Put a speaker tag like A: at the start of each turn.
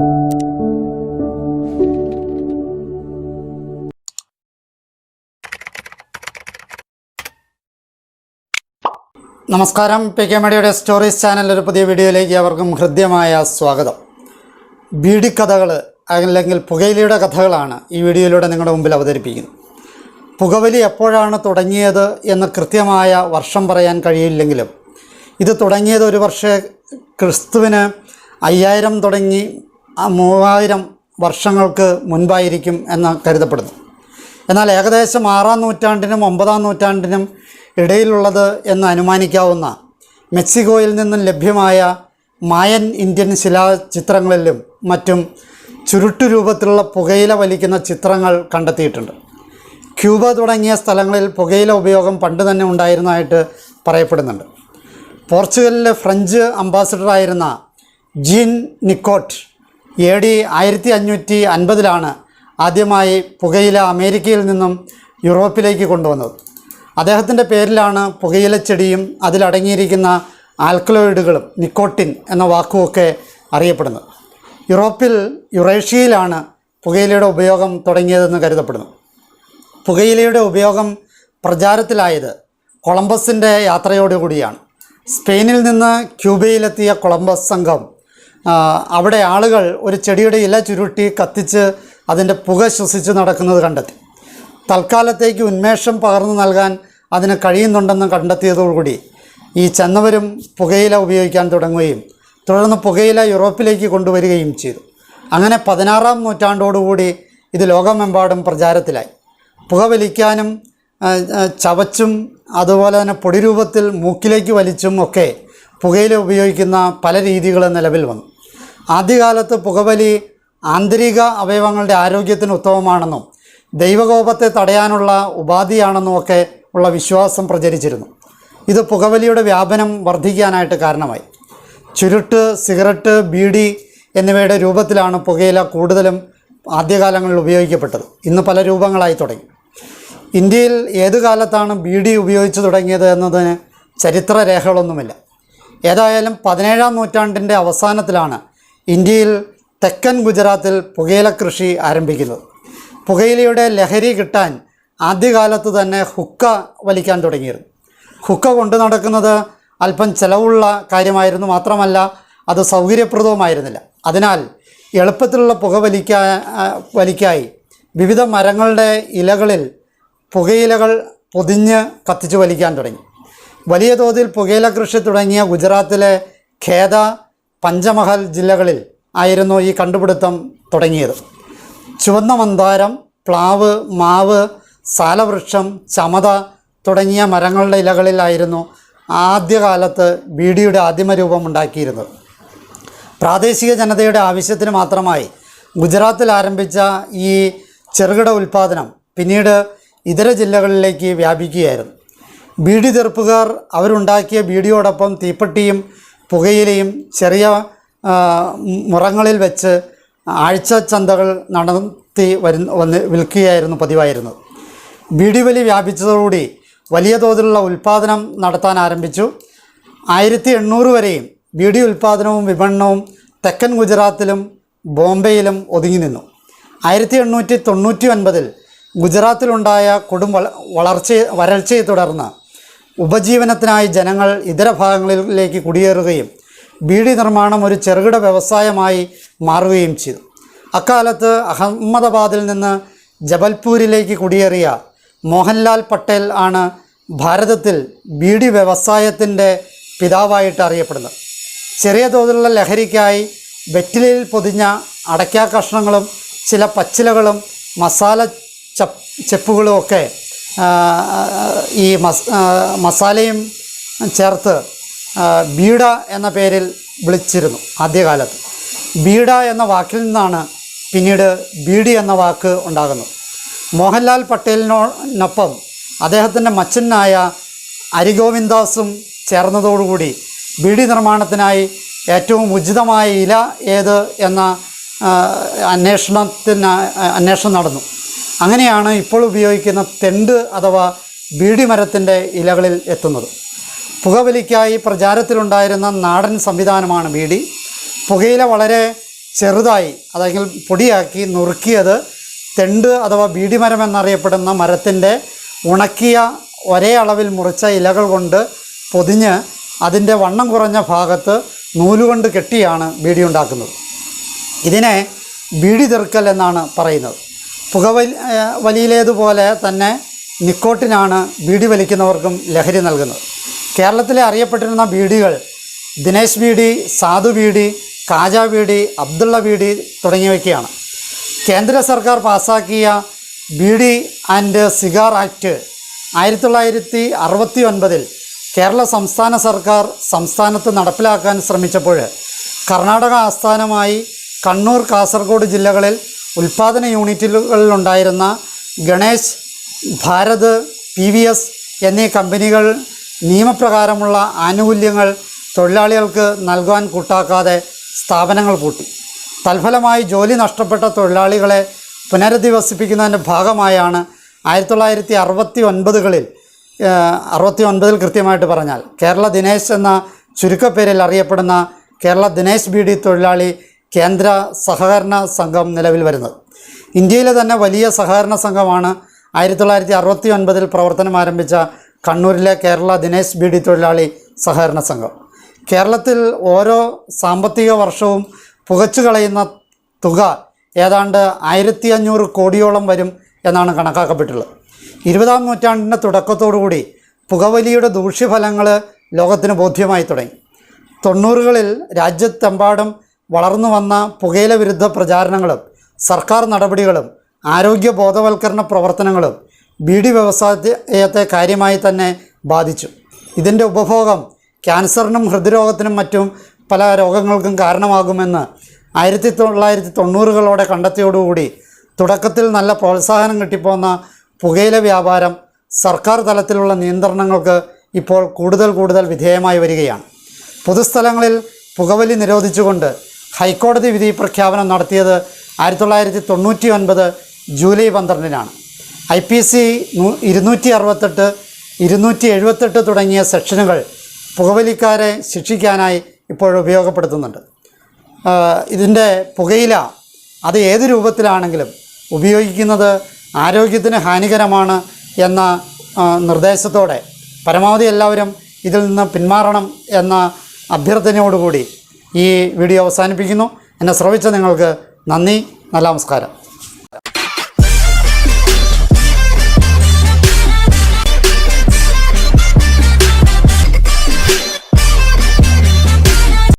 A: നമസ്കാരം, P K മീഡിയയുടെ stories channel ഒരു പുതിയ വീഡിയോയിലേക്ക് അവർക്കും ഹൃദ്യമായ സ്വാഗതം. ബീഡിക്കഥകൾ അല്ലെങ്കിൽ പുകയിലയുടെ കഥകളാണ് ഈ വീഡിയോയിലൂടെ നിങ്ങളുടെ മുമ്പിൽ അവതരിപ്പിക്കുന്നത്. പുകവലി എപ്പോഴാണ് തുടങ്ങിയത് എന്ന് കൃത്യമായ വർഷം പറയാൻ കഴിയില്ലെങ്കിലും ഇത് തുടങ്ങിയത് ഒരു പക്ഷേ ക്രിസ്തുവിന് 5000 തുടങ്ങി 3000 വർഷങ്ങൾക്ക് മുൻപായിരിക്കും എന്ന് കരുതപ്പെടുന്നു. എന്നാൽ ഏകദേശം 6-ാം നൂറ്റാണ്ടിനും 9-ാം നൂറ്റാണ്ടിനും ഇടയിലുള്ളത് എന്ന് അനുമാനിക്കാവുന്ന മെക്സിക്കോയിൽ നിന്നും ലഭ്യമായ മായൻ ഇന്ത്യൻ ശിലാചിത്രങ്ങളിലും മറ്റും ചുരുട്ടു രൂപത്തിലുള്ള പുകയില വലിക്കുന്ന ചിത്രങ്ങൾ കണ്ടെത്തിയിട്ടുണ്ട്. ക്യൂബ തുടങ്ങിയ സ്ഥലങ്ങളിൽ പുകയില ഉപയോഗം പണ്ട് തന്നെ ഉണ്ടായിരുന്നതായിട്ട് പറയപ്പെടുന്നുണ്ട്. പോർച്ചുഗലിലെ ഫ്രഞ്ച് അംബാസഡറായിരുന്ന ജീൻ നിക്കോട്ട് AD 1550 ആദ്യമായി പുകയില അമേരിക്കയിൽ നിന്നും യൂറോപ്പിലേക്ക് കൊണ്ടുവന്നത്. അദ്ദേഹത്തിൻ്റെ പേരിലാണ് പുകയിലച്ചെടിയും അതിലടങ്ങിയിരിക്കുന്ന ആൽക്കലോയിഡുകളും നിക്കോട്ടിൻ എന്ന വാക്കുമൊക്കെ അറിയപ്പെടുന്നത്. യുറേഷ്യയിലാണ് പുകയിലയുടെ ഉപയോഗം തുടങ്ങിയതെന്ന് കരുതപ്പെടുന്നു. പുകയിലയുടെ ഉപയോഗം പ്രചാരത്തിലായത് കൊളംബസിൻ്റെ യാത്രയോടുകൂടിയാണ്. സ്പെയിനിൽ നിന്ന് ക്യൂബയിലെത്തിയ കൊളംബസ് സംഘം അവിടെ ആളുകൾ ഒരു ചെടിയുടെ ഇല ചുരുട്ടി കത്തിച്ച് അതിൻ്റെ പുക ശ്വസിച്ച് നടക്കുന്നത് കണ്ടെത്തി. തൽക്കാലത്തേക്ക് ഉന്മേഷം പകർന്നു നൽകാൻ അതിന് കഴിയുന്നുണ്ടെന്ന് കണ്ടെത്തിയതോടുകൂടി ഈ ചെന്നവരും പുകയില ഉപയോഗിക്കാൻ തുടങ്ങുകയും തുടർന്ന് പുകയില യൂറോപ്പിലേക്ക് കൊണ്ടുവരികയും ചെയ്തു. അങ്ങനെ 16-ാം നൂറ്റാണ്ടോടുകൂടി ഇത് ലോകമെമ്പാടും പ്രചാരത്തിലായി. പുക വലിക്കാനും ചവച്ചും അതുപോലെ തന്നെ പൊടി രൂപത്തിൽ മൂക്കിലേക്ക് വലിച്ചും ഒക്കെ പുകയില ഉപയോഗിക്കുന്ന പല രീതികൾ നിലവിൽ വന്നു. ആദ്യകാലത്ത് പുകവലി ആന്തരിക അവയവങ്ങളുടെ ആരോഗ്യത്തിന് ഉത്തമമാണെന്നും ദൈവകോപത്തെ തടയാനുള്ള ഉപാധിയാണെന്നുമൊക്കെ ഉള്ള വിശ്വാസം പ്രചരിച്ചിരുന്നു. ഇത് പുകവലിയുടെ വ്യാപനം വർദ്ധിക്കാനായിട്ട് കാരണമായി. ചുരുട്ട്, സിഗരറ്റ്, ബീഡി എന്നിവയുടെ രൂപത്തിലാണ് പുകയില കൂടുതലും ആദ്യകാലങ്ങളിൽ ഉപയോഗിക്കപ്പെട്ടത്. ഇന്ന് പല രൂപങ്ങളായി തുടങ്ങി. ഇന്ത്യയിൽ ഏതു കാലത്താണ് ബീഡി ഉപയോഗിച്ച് തുടങ്ങിയത് എന്നതിന് ചരിത്രരേഖകളൊന്നുമില്ല. ഏതായാലും 17-ാം നൂറ്റാണ്ടിൻ്റെ അവസാനത്തിലാണ് ഇന്ത്യയിൽ തെക്കൻ ഗുജറാത്തിൽ പുകയില കൃഷി ആരംഭിക്കുന്നത്. പുകയിലയുടെ ലഹരി കിട്ടാൻ ആദ്യകാലത്ത് തന്നെ ഹുക്ക വലിക്കാൻ തുടങ്ങിയിരുന്നു. ഹുക്ക കൊണ്ടു നടക്കുന്നത് അല്പം ചിലവുള്ള കാര്യമായിരുന്നു. മാത്രമല്ല അത് സൗകര്യപ്രദവുമായിരുന്നില്ല. അതിനാൽ എളുപ്പത്തിലുള്ള പുക വലിക്കായി വിവിധ മരങ്ങളുടെ ഇലകളിൽ പുകയിലകൾ പൊതിഞ്ഞ് കത്തിച്ച് വലിക്കാൻ തുടങ്ങി. വലിയ തോതിൽ പുകയില കൃഷി തുടങ്ങിയ ഗുജറാത്തിലെ ഖേദ, പഞ്ചമഹൽ ജില്ലകളിൽ ആയിരുന്നു ഈ കണ്ടുപിടുത്തം തുടങ്ങിയത്. ചുവന്ന മന്ദാരം, പ്ലാവ്, മാവ്, സാലവൃക്ഷം, ചമത തുടങ്ങിയ മരങ്ങളുടെ ഇലകളിലായിരുന്നു ആദ്യകാലത്ത് ബീഡിയുടെ ആദിമരൂപം ഉണ്ടാക്കിയിരുന്നത്. പ്രാദേശിക ജനതയുടെ ആവശ്യത്തിന് മാത്രമായി ഗുജറാത്തിൽ ആരംഭിച്ച ഈ ചെറുകിട ഉൽപ്പാദനം പിന്നീട് ഇതര ജില്ലകളിലേക്ക് വ്യാപിക്കുകയായിരുന്നു. ബീഡി തെറുപ്പുകാർ അവരുണ്ടാക്കിയ ബീഡിയോടൊപ്പം തീപ്പെട്ടിയും പുകയിലയും ചെറിയ മുറങ്ങളിൽ വെച്ച് ആഴ്ച ചന്തകൾ നടത്തി വിൽക്കുകയായിരുന്നു പതിവായിരുന്നത്. ബീഡി വലി വ്യാപിച്ചതോടുകൂടി വലിയ തോതിലുള്ള ഉൽപ്പാദനം നടത്താൻ ആരംഭിച്ചു. 1800 വരെയും ബീഡി ഉൽപ്പാദനവും വിപണനവും തെക്കൻ ഗുജറാത്തിലും ബോംബെയിലും ഒതുങ്ങി നിന്നു. 1899 ഗുജറാത്തിലുണ്ടായ കൊടും വരൾച്ചയെ തുടർന്ന് ഉപജീവനത്തിനായി ജനങ്ങൾ ഇതര ഭാഗങ്ങളിലേക്ക് കുടിയേറുകയും ബീഡി നിർമ്മാണം ഒരു ചെറുകിട വ്യവസായമായി മാറുകയും ചെയ്തു. അക്കാലത്ത് അഹമ്മദാബാദിൽ നിന്ന് ജബൽപൂരിലേക്ക് കുടിയേറിയ മോഹൻലാൽ പട്ടേൽ ആണ് ഭാരതത്തിൽ ബീഡി വ്യവസായത്തിൻ്റെ പിതാവായിട്ട് അറിയപ്പെടുന്നത്. ചെറിയ തോതിലുള്ള ലഹരിക്കായി വെറ്റിലയിൽ പൊതിഞ്ഞ അടയ്ക്ക കഷ്ണങ്ങളും ചില പച്ചിലകളും മസാല ചെപ്പുകളുമൊക്കെ ഈ മസാലയും ചേർത്ത് ബീഡ എന്ന പേരിൽ വിളിച്ചിരുന്നു ആദ്യകാലത്ത്. ബീഡ എന്ന വാക്കിൽ നിന്നാണ് പിന്നീട് ബീഡി എന്ന വാക്ക് ഉണ്ടാകുന്നത്. മോഹൻലാൽ പട്ടേലിനൊപ്പം അദ്ദേഹത്തിൻ്റെ മച്ചനായ ഹരിഗോവിന്ദാസും ചേർന്നതോടുകൂടി ബീഡി നിർമ്മാണത്തിനായി ഏറ്റവും ഉചിതമായ ഇല ഏത് എന്ന അന്വേഷണം നടന്നു. അങ്ങനെയാണ് ഇപ്പോൾ ഉപയോഗിക്കുന്ന തെണ്ട് അഥവാ ബീഡി മരത്തിൻ്റെ ഇലകളിൽ എത്തുന്നത്. പുകവലിക്കായി പ്രചാരത്തിലുണ്ടായിരുന്ന നാടൻ സംവിധാനമാണ് ബീഡി. പുകയില വളരെ ചെറുതായി അല്ലെങ്കിൽ പൊടിയാക്കി നുറുക്കിയത് തെണ്ട് അഥവാ ബീഡിമരം എന്നറിയപ്പെടുന്ന മരത്തിൻ്റെ ഉണക്കിയ ഒരേ അളവിൽ മുറിച്ച ഇലകൾ കൊണ്ട് പൊതിഞ്ഞ് അതിൻ്റെ വണ്ണം കുറഞ്ഞ ഭാഗത്ത് നൂലുകൊണ്ട് കെട്ടിയാണ് ബീഡി ഉണ്ടാക്കുന്നത്. ഇതിനെ ബീഡി തെറുക്കൽ എന്നാണ് പറയുന്നത്. പുകവലിയിലേതുപോലെ തന്നെ നിക്കോട്ടിനാണ് ബീഡി വലിക്കുന്നവർക്കും ലഹരി നൽകുന്നത്. കേരളത്തിലെ അറിയപ്പെട്ടിരുന്ന ബീഡികൾ ദിനേശ് ബീഡി, സാധു ബീഡി, കാജ ബീഡി, അബ്ദുള്ള ബീഡി തുടങ്ങിയവയ്ക്കാണ്. കേന്ദ്ര സർക്കാർ പാസാക്കിയ Beedi and cigar act 1969 Kerala സംസ്ഥാന സർക്കാർ സംസ്ഥാനത്ത് നടപ്പിലാക്കാൻ ശ്രമിച്ചപ്പോൾ കർണാടക ആസ്ഥാനമായി കണ്ണൂർ, കാസർഗോഡ് ജില്ലകളിൽ ഉൽപ്പാദന യൂണിറ്റുകളിലുണ്ടായിരുന്ന ഗണേശ്, ഭാരത്, PVS എന്നീ കമ്പനികൾ നിയമപ്രകാരമുള്ള ആനുകൂല്യങ്ങൾ തൊഴിലാളികൾക്ക് നൽകാൻ കൂട്ടാക്കാതെ സ്ഥാപനങ്ങൾ പൂട്ടി. തൽഫലമായി ജോലി നഷ്ടപ്പെട്ട തൊഴിലാളികളെ പുനരധിവസിപ്പിക്കുന്നതിൻ്റെ ഭാഗമായാണ് 1969 കൃത്യമായിട്ട് പറഞ്ഞാൽ കേരള ദിനേശ് എന്ന ചുരുക്കപ്പേരിൽ അറിയപ്പെടുന്ന കേരള ദിനേശ് ബീഡി തൊഴിലാളി കേന്ദ്ര സഹകരണ സംഘം നിലവിൽ വരുന്നത്. ഇന്ത്യയിലെ തന്നെ വലിയ സഹകരണ സംഘമാണ് 1969 പ്രവർത്തനം ആരംഭിച്ച കണ്ണൂരിലെ കേരള ദിനേശ് ബീഡി തൊഴിലാളി സഹകരണ സംഘം. കേരളത്തിൽ ഓരോ സാമ്പത്തിക വർഷവും പുകച്ചു കളയുന്ന തുക ഏതാണ്ട് 1500 കോടിയോളം വരും എന്നാണ് കണക്കാക്കപ്പെട്ടുള്ളത്. 20-ാം നൂറ്റാണ്ടിൻ്റെ തുടക്കത്തോടുകൂടി പുകവലിയുടെ ദൂഷ്യഫലങ്ങൾ ലോകത്തിന് ബോധ്യമായി തുടങ്ങി. 90കളിൽ രാജ്യത്തെമ്പാടും വളർന്നു വന്ന പുകയില വിരുദ്ധ പ്രചാരണങ്ങളും സർക്കാർ നടപടികളും ആരോഗ്യ ബോധവൽക്കരണ പ്രവർത്തനങ്ങളും ബീഡി വ്യവസായത്തെ കാര്യമായി തന്നെ ബാധിച്ചു. ഇതിൻ്റെ ഉപഭോഗം ക്യാൻസറിനും ഹൃദ്രോഗത്തിനും മറ്റും പല രോഗങ്ങൾക്കും കാരണമാകുമെന്ന് 1990കളോടെ കണ്ടെത്തിയോടുകൂടി തുടക്കത്തിൽ നല്ല പ്രോത്സാഹനം കിട്ടിപ്പോന്ന പുകയില വ്യാപാരം സർക്കാർ തലത്തിലുള്ള നിയന്ത്രണങ്ങൾക്ക് ഇപ്പോൾ കൂടുതൽ വിധേയമായി വരികയാണ്. പൊതുസ്ഥലങ്ങളിൽ പുകവലി നിരോധിച്ചുകൊണ്ട് ഹൈക്കോടതി വിധി പ്രഖ്യാപനം നടത്തിയത് 1999 ജൂലൈ 12-നാണ്. IPC 268, 278 തുടങ്ങിയ സെക്ഷനുകൾ പുകവലിക്കാരെ ശിക്ഷിക്കാനായി ഇപ്പോൾ ഉപയോഗപ്പെടുത്തുന്നുണ്ട്. ഇതിൻ്റെ പുകയില അത് ഏത് രൂപത്തിലാണെങ്കിലും ഉപയോഗിക്കുന്നത് ആരോഗ്യത്തിന് ഹാനികരമാണ് എന്ന നിർദ്ദേശത്തോടെ പരമാവധി എല്ലാവരും ഇതിൽ നിന്ന് പിന്മാറണം എന്ന അഭ്യർത്ഥനയോടുകൂടി ഈ വീഡിയോ അവസാനിപ്പിക്കുന്നു. എന്നെ ശ്രവിച്ച നിങ്ങൾക്ക് നന്ദി. നല്ല നമസ്കാരം.